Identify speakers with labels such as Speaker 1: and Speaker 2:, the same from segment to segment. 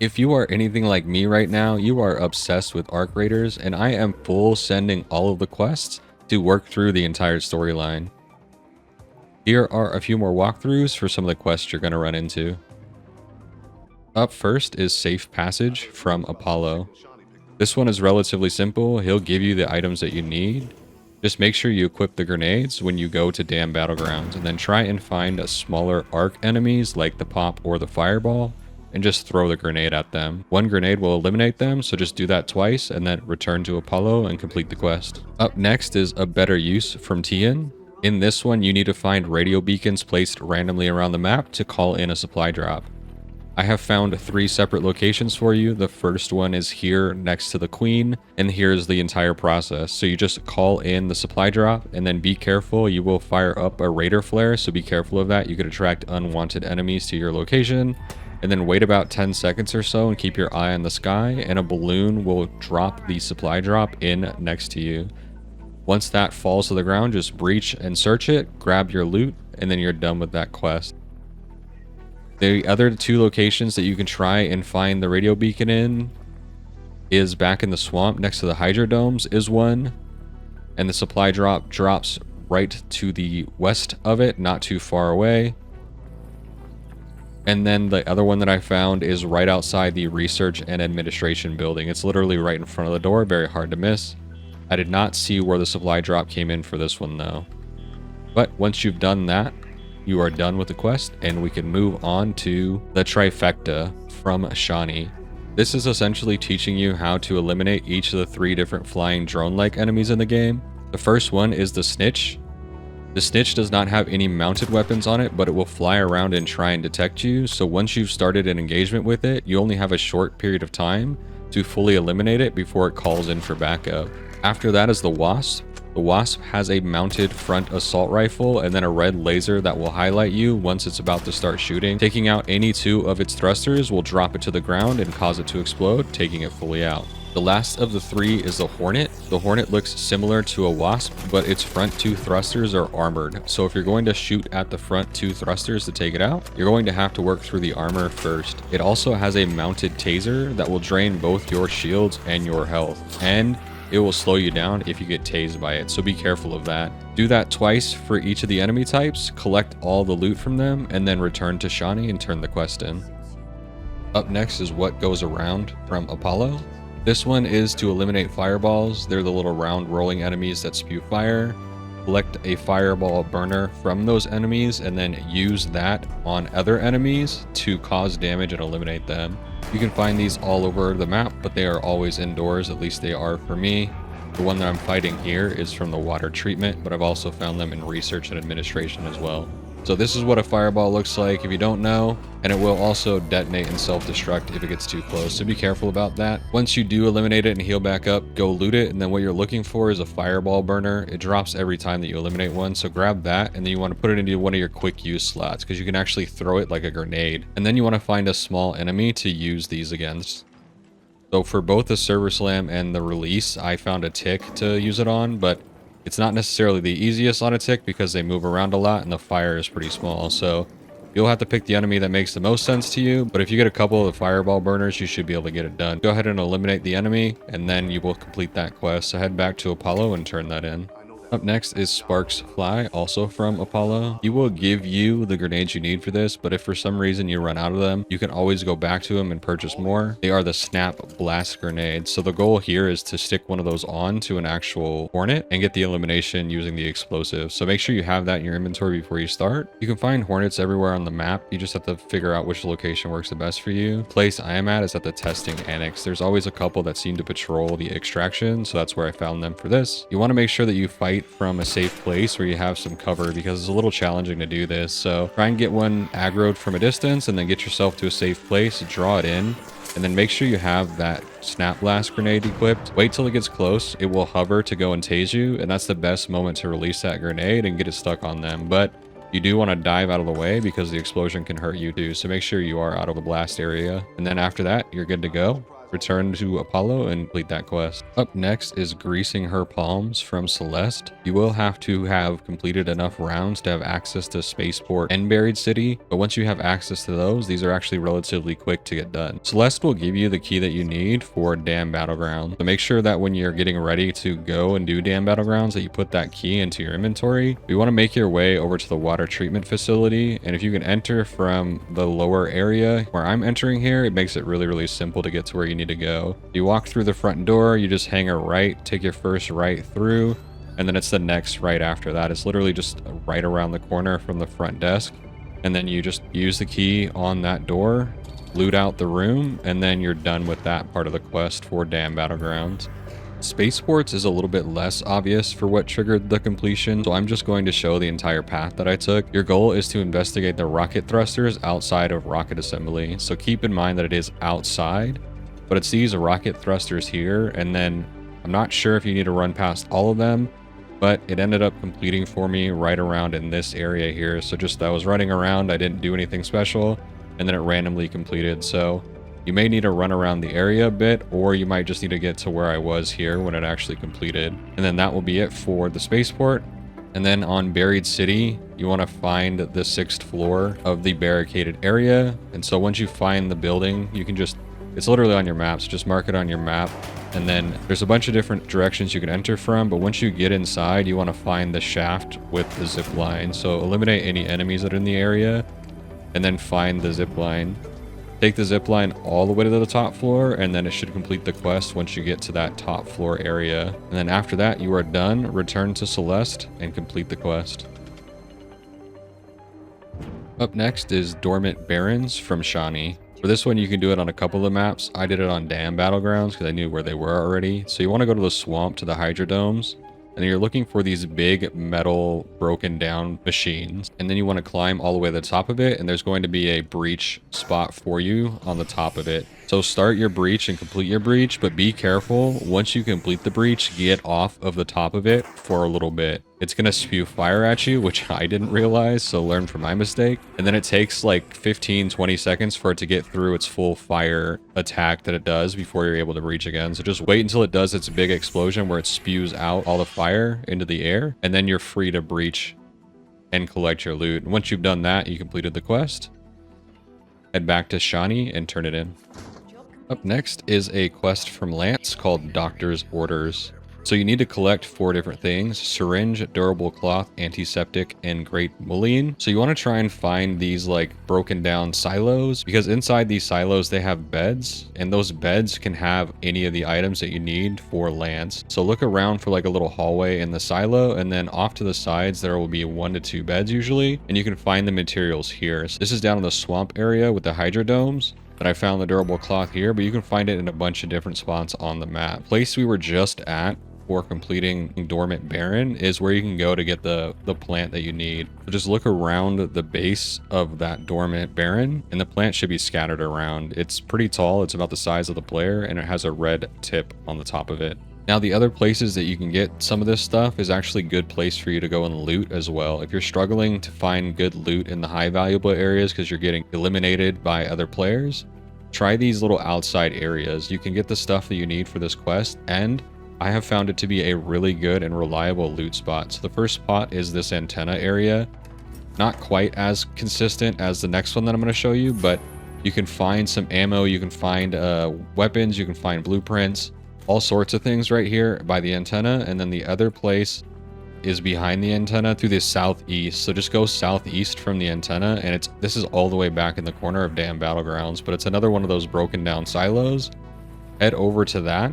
Speaker 1: If you are anything like me right now, you are obsessed with arc raiders, and I am full sending all of the quests to work through the entire storyline. Here are a few more walkthroughs for some of the quests you're going to run into. Up first is Safe Passage from Apollo. This one is relatively simple. He'll give you the items that you need. Just make sure you equip the grenades when you go to Dam Battlegrounds, and then try and find smaller arc enemies like the pop or the fireball, and just throw the grenade at them. One grenade will eliminate them, so just do that twice and then return to Apollo and complete the quest. Up next is A Better Use from Tian. In this one, you need to find radio beacons placed randomly around the map to call in a supply drop. I have found 3 separate locations for you. The first one is here next to the Queen, and here's the entire process. So you just call in the supply drop, and then be careful. You will fire up a raider flare, so be careful of that. You could attract unwanted enemies to your location. And then wait about 10 seconds or so and keep your eye on the sky, and a balloon will drop the supply drop in next to you. Once that falls to the ground, just breach and search it, grab your loot, and then you're done with that quest. The other 2 locations that you can try and find the radio beacon in is back in the swamp next to the hydrodomes is one, and the supply drop drops right to the west of it, not too far away. And then the other one that I found is right outside the research and administration building. It's literally right in front of the door, very hard to miss. I did not see where the supply drop came in for this one though. But once you've done that, you are done with the quest, and we can move on to the Trifecta from Shani. This is essentially teaching you how to eliminate each of the 3 different flying drone-like enemies in the game. The first one is the Snitch. The Snitch does not have any mounted weapons on it, but it will fly around and try and detect you. So once you've started an engagement with it, you only have a short period of time to fully eliminate it before it calls in for backup. After that is the Wasp. The Wasp has a mounted front assault rifle and then a red laser that will highlight you once it's about to start shooting. Taking out any 2 of its thrusters will drop it to the ground and cause it to explode, taking it fully out. The last of the 3 is the Hornet. The Hornet looks similar to a Wasp, but its front 2 thrusters are armored. So if you're going to shoot at the front 2 thrusters to take it out, you're going to have to work through the armor first. It also has a mounted taser that will drain both your shields and your health, and it will slow you down if you get tased by it, so be careful of that. Do that twice for each of the enemy types, collect all the loot from them, and then return to Shani and turn the quest in. Up next is What Goes Around from Apollo. This one is to eliminate fireballs. They're the little round rolling enemies that spew fire. Collect a fireball burner from those enemies and then use that on other enemies to cause damage and eliminate them. You can find these all over the map, but they are always indoors, at least they are for me. The one that I'm fighting here is from the water treatment, but I've also found them in research and administration as well. So this is what a fireball looks like if you don't know, and it will also detonate and self-destruct if it gets too close, so be careful about that. Once you do eliminate it and heal back up, go loot it, and then what you're looking for is a fireball burner. It drops every time that you eliminate one, so grab that, and then you want to put it into one of your quick use slots, because you can actually throw it like a grenade. And then you want to find a small enemy to use these against. So for both the Server Slam and the Release, I found a tick to use it on, but it's not necessarily the easiest on a tick because they move around a lot and the fire is pretty small. So you'll have to pick the enemy that makes the most sense to you. But if you get a couple of the fireball burners, you should be able to get it done. Go ahead and eliminate the enemy, and then you will complete that quest. So head back to Apollo and turn that in. Up next is Sparks Fly, also from Apollo. He will give you the grenades you need for this, but if for some reason you run out of them, you can always go back to them and purchase more. They are the Snap Blast grenades. So the goal here is to stick one of those on to an actual Hornet and get the elimination using the explosive. So make sure you have that in your inventory before you start. You can find Hornets everywhere on the map. You just have to figure out which location works the best for you. The place I am at is at the testing annex. There's always a couple that seem to patrol the extraction, so that's where I found them for this. You want to make sure that you fight from a safe place where you have some cover, because it's a little challenging to do this. So try and get one aggroed from a distance and then get yourself to a safe place, draw it in, and then make sure you have that Snap Blast grenade equipped. Wait till it gets close. It will hover to go and tase you, and that's the best moment to release that grenade and get it stuck on them. But you do want to dive out of the way because the explosion can hurt you too. So make sure you are out of the blast area. And then after that, you're good to go. Return to Apollo and complete that quest. Up next is Greasing Her Palms from Celeste. You will have to have completed enough rounds to have access to Spaceport and Buried City, but once you have access to those, these are actually relatively quick to get done. Celeste will give you the key that you need for Dam Battleground. So make sure that when you're getting ready to go and do Dam Battlegrounds that you put that key into your inventory. You want to make your way over to the water treatment facility, and if you can enter from the lower area where I'm entering here, it makes it really simple to get to where you need to go. You walk through the front door, you just hang a right, take your first right through, and then it's the next right after that. It's literally just right around the corner from the front desk, and then you just use the key on that door, loot out the room, and then you're done with that part of the quest for Dam Battlegrounds. Spaceports is a little bit less obvious for what triggered the completion, so I'm just going to show the entire path that I took. Your goal is to investigate the rocket thrusters outside of rocket assembly, so keep in mind that it is outside, but it's these rocket thrusters here, and then I'm not sure if you need to run past all of them, but it ended up completing for me right around in this area here. So just I was running around, I didn't do anything special, and then it randomly completed. So you may need to run around the area a bit, or you might just need to get to where I was here when it actually completed. And then that will be it for the spaceport. And then on Buried City, you want to find the 6th floor of the barricaded area. And so once you find the building, you can just, it's literally on your map, so just mark it on your map. And then there's a bunch of different directions you can enter from, but once you get inside, you want to find the shaft with the zip line. So eliminate any enemies that are in the area, and then find the zip line. Take the zip line all the way to the top floor, and then it should complete the quest once you get to that top floor area. And then after that, you are done. Return to Celeste and complete the quest. Up next is Dormant Barons from Shawnee. For this one, you can do it on a couple of maps. I did it on Dam Battlegrounds because I knew where they were already. So you want to go to the swamp to the Hydrodomes, and you're looking for these big metal broken down machines. And then you want to climb all the way to the top of it, and there's going to be a breach spot for you on the top of it. So start your breach and complete your breach, but be careful. Once you complete the breach, get off of the top of it for a little bit. It's going to spew fire at you, which I didn't realize, so learn from my mistake. And then it takes like 15-20 seconds for it to get through its full fire attack that it does before you're able to breach again. So just wait until it does its big explosion where it spews out all the fire into the air, and then you're free to breach and collect your loot. And once you've done that, you completed the quest. Head back to Shawnee and turn it in. Up next is a quest from Lance called Doctor's Orders. So you need to collect 4 different things: syringe, durable cloth, antiseptic, and great mullion. So you want to try and find these like broken down silos, because inside these silos they have beds, and those beds can have any of the items that you need for Lance. So look around for like a little hallway in the silo, and then off to the sides there will be 1 to 2 beds usually, and you can find the materials here. So this is down in the swamp area with the hydrodomes. But I found the durable cloth here, but you can find it in a bunch of different spots on the map. Place we were just at for completing Dormant Baron is where you can go to get the plant that you need. So just look around the base of that Dormant Baron, and the plant should be scattered around. It's pretty tall, it's about the size of the player, and it has a red tip on the top of it. Now, the other places that you can get some of this stuff is actually a good place for you to go and loot as well. If you're struggling to find good loot in the high valuable areas because you're getting eliminated by other players, try these little outside areas. You can get the stuff that you need for this quest, and I have found it to be a really good and reliable loot spot. So the first spot is this antenna area. Not quite as consistent as the next one that I'm going to show you, but you can find some ammo, you can find weapons, you can find blueprints, all sorts of things right here by the antenna. And then the other place is behind the antenna through the southeast. So just go southeast from the antenna, and this is all the way back in the corner of Dam Battlegrounds, but it's another one of those broken down silos. Head over to that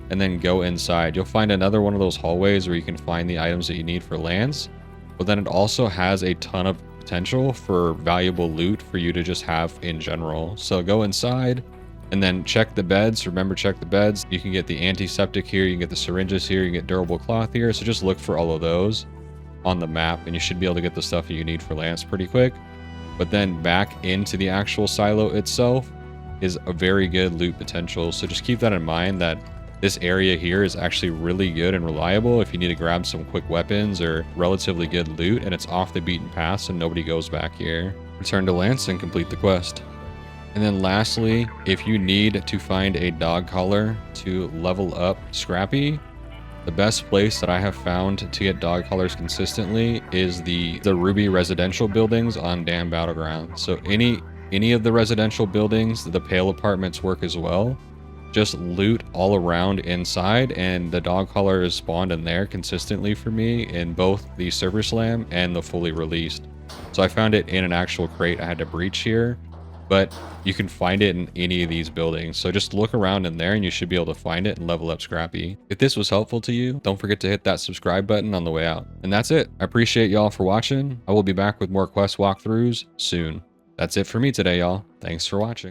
Speaker 1: and then go inside. You'll find another one of those hallways where you can find the items that you need for Lance, but then it also has a ton of potential for valuable loot for you to just have in general. So go inside and then check the beds. Remember, check the beds. You can get the antiseptic here, you can get the syringes here, you can get durable cloth here. So just look for all of those on the map, and you should be able to get the stuff that you need for Lance pretty quick. But then back into the actual silo itself is a very good loot potential. So just keep that in mind, that this area here is actually really good and reliable if you need to grab some quick weapons or relatively good loot, and it's off the beaten path so nobody goes back here. Return to Lance and complete the quest. And then lastly, if you need to find a dog collar to level up Scrappy, the best place that I have found to get dog collars consistently is the Ruby residential buildings on Dam Battleground. So any of the residential buildings, the Pale apartments work as well. Just loot all around inside, and the dog collar is spawned in there consistently for me in both the Server Slam and the fully released. So I found it in an actual crate I had to breach here, but you can find it in any of these buildings. So just look around in there and you should be able to find it and level up Scrappy. If this was helpful to you, don't forget to hit that subscribe button on the way out. And that's it. I appreciate y'all for watching. I will be back with more quest walkthroughs soon. That's it for me today, y'all. Thanks for watching.